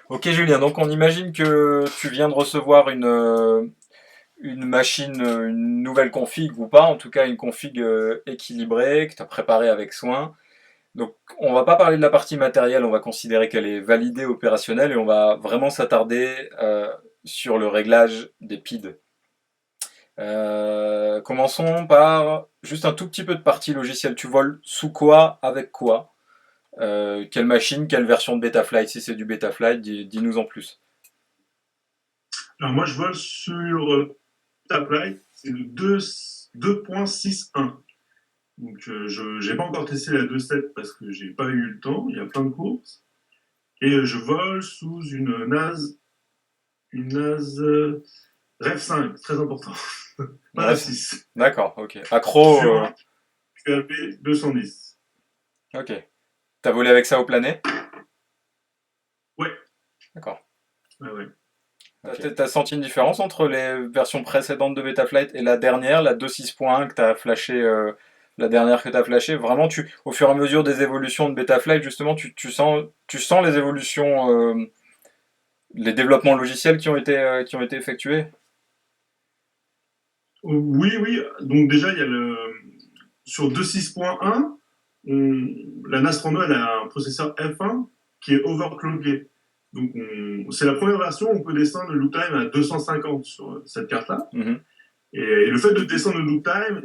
Ok Julien, donc on imagine que tu viens de recevoir une machine, une nouvelle config ou pas, en tout cas une config équilibrée, que tu as préparée avec soin. Donc on va pas parler de la partie matérielle, on va considérer qu'elle est validée, opérationnelle, et on va vraiment s'attarder sur le réglage des PID. Commençons par juste un tout petit peu de partie logicielle. Tu voles sous quoi, avec quoi? Quelle machine, quelle version de Betaflight? Si c'est du Betaflight, dis-nous en plus. Alors moi, je vole sur Taplight, c'est le 2.61. Donc je n'ai pas encore testé la 2.7 parce que j'ai pas eu le temps, il y a plein de courses. Et je vole sous une NAS Rev 5, très important, pas Ouais, Rev 6. d'accord, ok. Accro, Sur un QAP 210. ok. T'as volé avec ça au planet? Ouais, D'accord. ouais, ouais. T'as Ok. t'as senti une différence entre les versions précédentes de Betaflight et la dernière, la 2.6.1 que t'as flashé, la dernière que t'as flashé? Vraiment, au fur et à mesure des évolutions de Betaflight, justement, tu sens les évolutions, les développements logiciels qui ont été effectués? Oui, oui. Donc déjà, il y a sur 2.6.1, la NAS Rhino, elle a un processeur F1 qui est overclocké. Donc c'est la première version où on peut descendre le loop time à 250 sur cette carte-là. Mhm. Et le fait de descendre le loop time,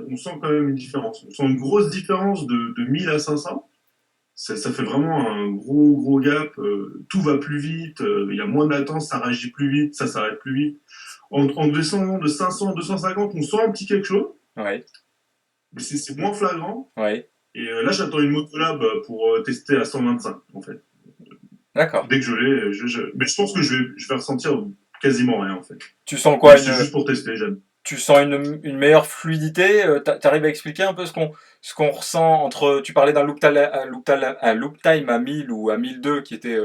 on sent quand même une différence. On sent une grosse différence de 1000 à 500. Ça fait vraiment un gros, gros gap. Tout va plus vite, il y a moins de latence, ça réagit plus vite, ça s'arrête plus vite. En descendant de 500 à 250, on sent un petit quelque chose, Oui, mais c'est moins flagrant. oui. Et là, j'attends une Motolab pour tester à 125, en fait. D'accord. Dès que je l'ai, mais je pense que je vais ressentir quasiment rien, en fait. Tu sens Mais quoi, c'est juste pour tester, j'aime. tu sens une meilleure fluidité? T'arrives à expliquer un peu ce qu'on ressent entre. Tu parlais d'un loop time à 1000 ou à 1002 qui étaient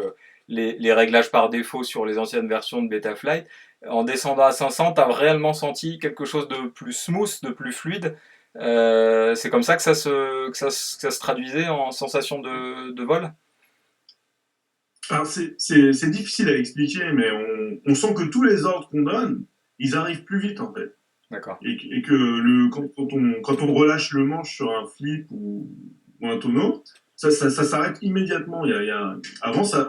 les réglages par défaut sur les anciennes versions de Betaflight. En descendant à 500, t'as réellement senti quelque chose de plus smooth, de plus fluide. C'est comme ça que ça se traduisait en sensation de vol? Alors, c'est difficile à expliquer, mais on sent que tous les ordres qu'on donne, ils arrivent plus vite, en fait. D'accord. Et que quand on relâche le manche sur un flip ou un tonneau, ça s'arrête immédiatement. Avant, ça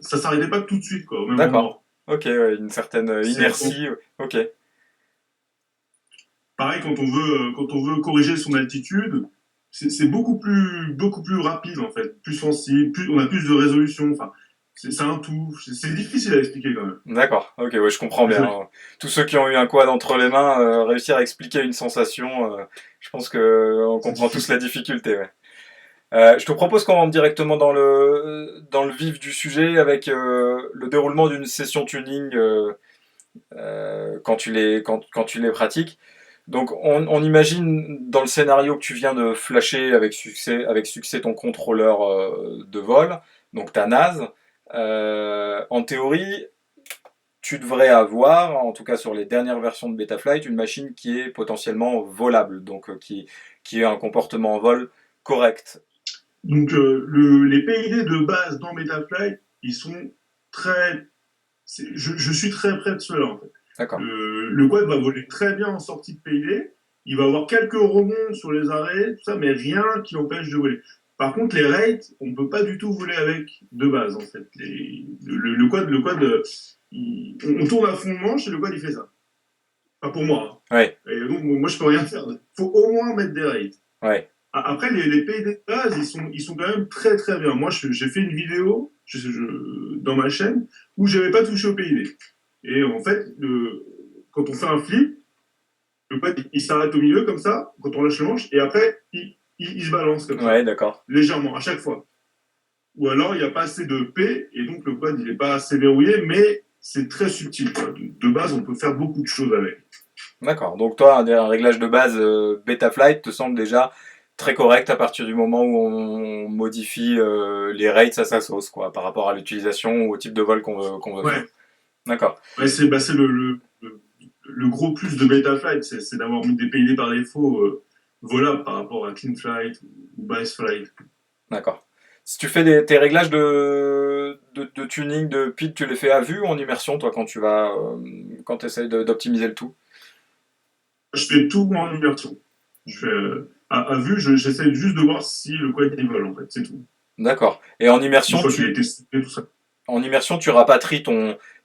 s'arrêtait pas tout de suite, quoi, au même D'accord. endroit. Ok, ouais, une certaine C'est inertie. Ok. pareil quand on veut corriger son altitude, c'est beaucoup plus rapide en fait, plus sensible, on a plus de résolution. Enfin, c'est un tout. C'est difficile à expliquer quand même. D'accord, ok, ouais, je comprends bien, Désolé. hein. Tous ceux qui ont eu un quad entre les mains, réussir à expliquer une sensation, je pense que on C'est comprend tous la difficile. difficulté. Ouais. Je te propose qu'on rentre directement dans le vif du sujet avec le déroulement d'une session tuning quand tu les pratiques. Donc on imagine dans le scénario que tu viens de flasher avec succès ton contrôleur de vol, donc ta NAS. En théorie, tu devrais avoir, en tout cas sur les dernières versions de Betaflight, une machine qui est potentiellement volable, donc qui a un comportement en vol correct. Donc les PID de base dans Metaflight, ils sont très. Je suis très près de cela en fait. D'accord. Le quad va voler très bien en sortie de PID. Il va avoir quelques rebonds sur les arrêts, tout ça, mais rien qui l'empêche de voler. Par contre, les rates, on ne peut pas du tout voler avec de base en fait. Le quad, on tourne à fond de manche et le quad il fait ça. Pas pour moi, Ouais, hein. Et donc moi je peux rien faire. Il faut au moins mettre des rates. ouais, Après, les PID de base, ils sont quand même très très bien. Moi, j'ai fait une vidéo dans ma chaîne où j'avais pas touché au PID. Et en fait, quand on fait un flip, le quad, il s'arrête au milieu comme ça, quand on lâche le manche, et après, il se balance comme ouais, ça, d'accord. légèrement, à chaque fois. Ou alors, il n'y a pas assez de P, et donc le quad, il n'est pas assez verrouillé, mais c'est très subtil. De base, on peut faire beaucoup de choses avec. D'accord. Donc toi, un réglage de base Betaflight te semble déjà très correct à partir du moment où on modifie les rates à sa sauce, quoi, par rapport à l'utilisation ou au type de vol qu'on veut faire. Ouais, D'accord. ouais c'est le gros plus de Betaflight, c'est d'avoir mis des PID par défaut volables par rapport à CleanFlight ou BaseFlight. D'accord. Si tu fais tes réglages de tuning de pitch, tu les fais à vue ou en immersion, toi, quand tu essaies d'optimiser le tout? Je fais tout en immersion. Je fais, à vue, j'essaie juste de voir si le quad il vole, en fait, c'est tout. D'accord. Et Une fois qu'il a été testé, tout ça. en immersion, tu rapatries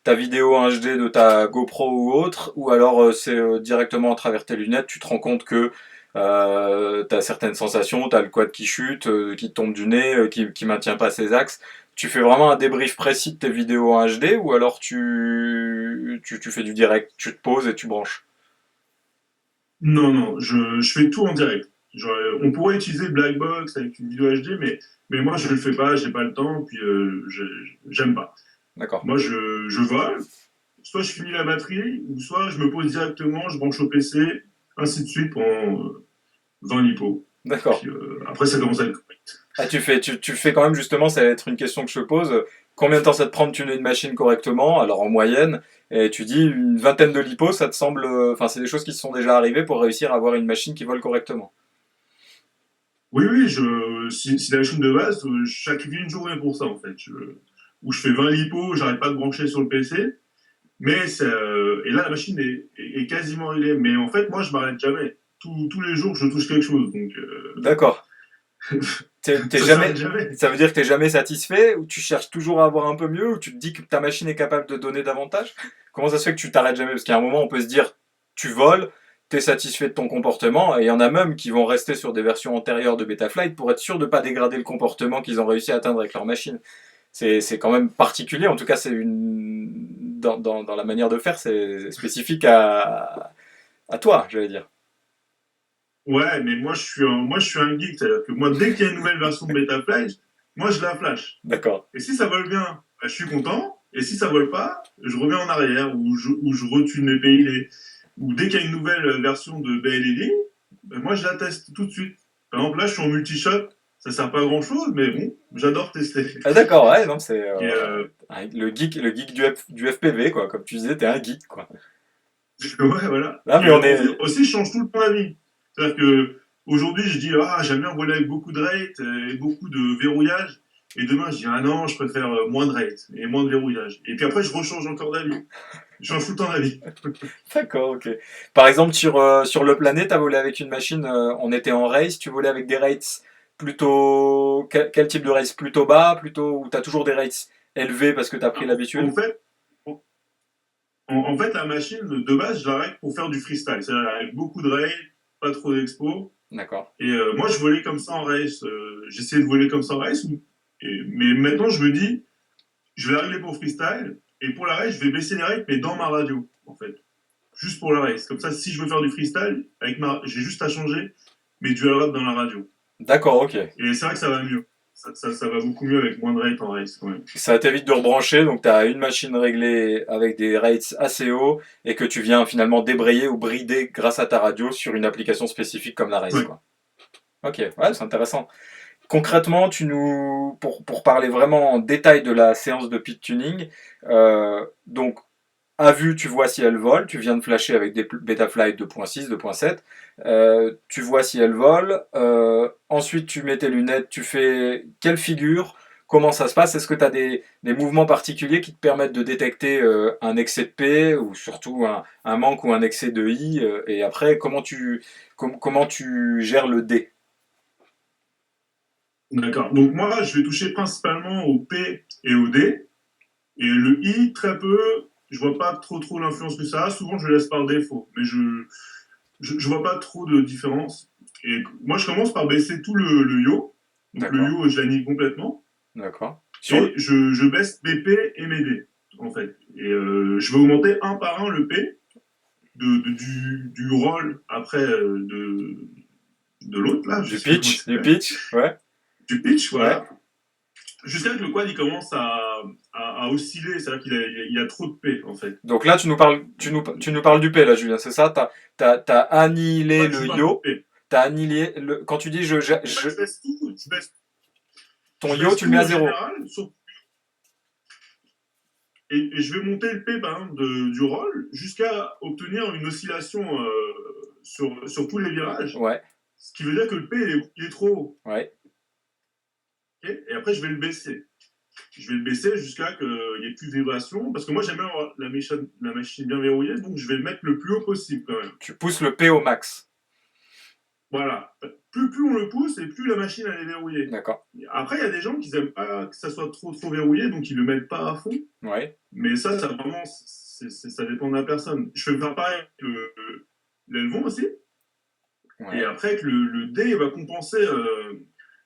ta vidéo 1 HD de ta GoPro ou autre, ou alors c'est directement à travers tes lunettes, tu te rends compte que tu as certaines sensations, tu as le quad qui chute, qui tombe du nez, qui maintient pas ses axes. Tu fais vraiment un débrief précis de tes vidéos en HD, ou alors tu fais du direct, tu te poses et tu branches. Non, non, je fais tout en direct. Genre, on pourrait utiliser Blackbox avec une vidéo HD, mais moi, je le fais pas, j'ai pas le temps, puis j'aime pas. D'accord. Moi, je vole, soit je finis la batterie, ou soit je me pose directement, je branche au PC, ainsi de suite pendant 20 lipo. D'accord. Puis après, ça commence à être correct. Ah, tu fais quand même justement, ça va être une question que je te pose. Combien de temps ça te prend de tuner une machine correctement? Alors en moyenne, et tu dis une vingtaine de lipos, ça te semble. Enfin, c'est des choses qui se sont déjà arrivées pour réussir à avoir une machine qui vole correctement. Oui, oui, si la machine de base, je sacrifie une journée pour ça, en fait. Où je fais 20 lipo, j'arrête pas de brancher sur le PC. Et là, la machine est quasiment réglée. Mais en fait, moi, je m'arrête jamais. Tous les jours, je touche quelque chose. Donc, D'accord. T'es ça jamais. s'arrête jamais. Ça veut dire que t'es jamais satisfait, ou tu cherches toujours à avoir un peu mieux, ou tu te dis que ta machine est capable de donner davantage? Comment ça se fait que tu t'arrêtes jamais? Parce qu'à un moment, on peut se dire, tu voles, t'es satisfait de ton comportement, et il y en a même qui vont rester sur des versions antérieures de Betaflight pour être sûr de ne pas dégrader le comportement qu'ils ont réussi à atteindre avec leur machine. C'est quand même particulier, en tout cas, dans la manière de faire, c'est spécifique à toi, j'allais dire. Ouais, mais moi, je suis un geek. C'est-à-dire que moi, dès qu'il y a une nouvelle version de Betaflight, moi, je la flash. D'accord. Et si ça vole bien, bah, je suis content. Et si ça vole pas, je reviens en arrière ou je retune mes pays. Ou dès qu'il y a une nouvelle version de BLD, bah, moi je la teste tout de suite. Par exemple, là je suis en multi-shot, ça sert pas à grand chose, mais bon, j'adore tester. Ah d'accord, ouais, non, c'est Et le geek du FPV, quoi. Comme tu disais, t'es un geek, quoi. ouais, voilà. Ah, Et mais on est. aussi, je change tout le temps d'avis. C'est-à-dire que aujourd'hui, je dis, ah, j'aime bien voler avec beaucoup de rate et beaucoup de verrouillage. Et demain, je dis, ah non, je préfère moins de rate et moins de verrouillage. Et puis après, je rechange encore d'avis. Je change tout le temps d'avis. D'accord, ok. Par exemple, sur le planète, t'as volé avec une machine, on était en race, tu volais avec des rates plutôt. Quel type de race? Plutôt bas, plutôt. Ou t'as toujours des rates élevés parce que t'as pris En l'habitude? fait, en fait, la machine, de base, je la règle pour faire du freestyle. C'est-à-dire avec beaucoup de rail, pas trop d'expo. D'accord. Et moi, je volais comme ça en race. J'essayais de voler comme ça en race. Mais maintenant, je me dis, je vais la régler pour freestyle. Et pour la race, je vais baisser les rates, mais dans ma radio, en fait. Juste pour la race. Comme ça, si je veux faire du freestyle, j'ai juste à changer mes dual rap dans la radio. D'accord, ok. Et c'est vrai que ça va mieux. Ça va beaucoup mieux avec moins de rate en race, quand même. Ça t'évite de rebrancher, donc tu as une machine réglée avec des rates assez hauts et que tu viens finalement débrayer ou brider grâce à ta radio sur une application spécifique comme la race, Ouais. quoi. Ok, ouais, c'est intéressant. Concrètement, pour parler vraiment en détail de la séance de pit tuning, donc à vue, tu vois si elle vole, tu viens de flasher avec des Betaflight 2.6, 2.7, tu vois si elle vole, ensuite tu mets tes lunettes, tu fais quelle figure, comment ça se passe, est-ce que tu as des mouvements particuliers qui te permettent de détecter un excès de P ou surtout un manque ou un excès de I, et après comment tu gères le D? D'accord. Donc moi, je vais toucher principalement au P et au D. Et le I, très peu. Je vois pas trop l'influence que ça a. Souvent, je le laisse par défaut. Mais je vois pas trop de différence. Et moi, je commence par baisser tout le yo. Donc le D'accord, yo, je l'annule complètement. d'accord. Et je baisse mes P et mes D, en fait. Et je vais augmenter un par un le P du roll après de l'autre, là. Je sais plus comment ça Du s'appelle. pitch, ouais, Du pitch, ouais. voilà. Jusqu'à ce que le quad il commence à osciller, c'est-à-dire qu'il a trop de P en fait. Donc là, tu nous parles du P, là, Julien, c'est ça? T'as annihilé Ouais, je le vous parle de yo, P. t'as annihilé quand tu dis En fait, je baisse tout, ton je yo, baisse tu le tout mets à en zéro. général, et je vais monter le P par exemple, du roll jusqu'à obtenir une oscillation sur tous les virages. Ouais, Ce qui veut dire que le P il est trop haut. ouais. Okay, et après, je vais le baisser. Je vais le baisser jusqu'à qu'il n'y ait plus de vibration. Parce que moi, j'aime bien avoir la machine bien verrouillée, donc je vais le mettre le plus haut possible quand même. Tu pousses le P au max. Voilà. Plus on le pousse et plus la machine elle est verrouillée. D'accord. Après, il y a des gens qui n'aiment pas que ça soit trop verrouillé, donc ils ne le mettent pas à fond. Ouais. Mais ça vraiment, ça dépend de la personne. Je fais faire pareil avec l'élevon aussi. Ouais. Et après, que le dé il va compenser,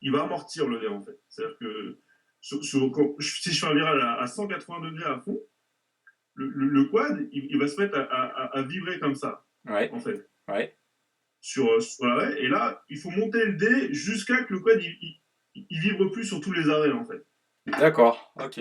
il va amortir le dé en fait. C'est-à-dire que si je fais un virage à 180 degrés à fond, le quad, il va se mettre à vibrer comme ça, Ouais. en fait, Ouais. sur l'arrêt. Et là, il faut monter le dé jusqu'à que le quad, il vibre plus sur tous les arrêts, en fait. D'accord. Ok.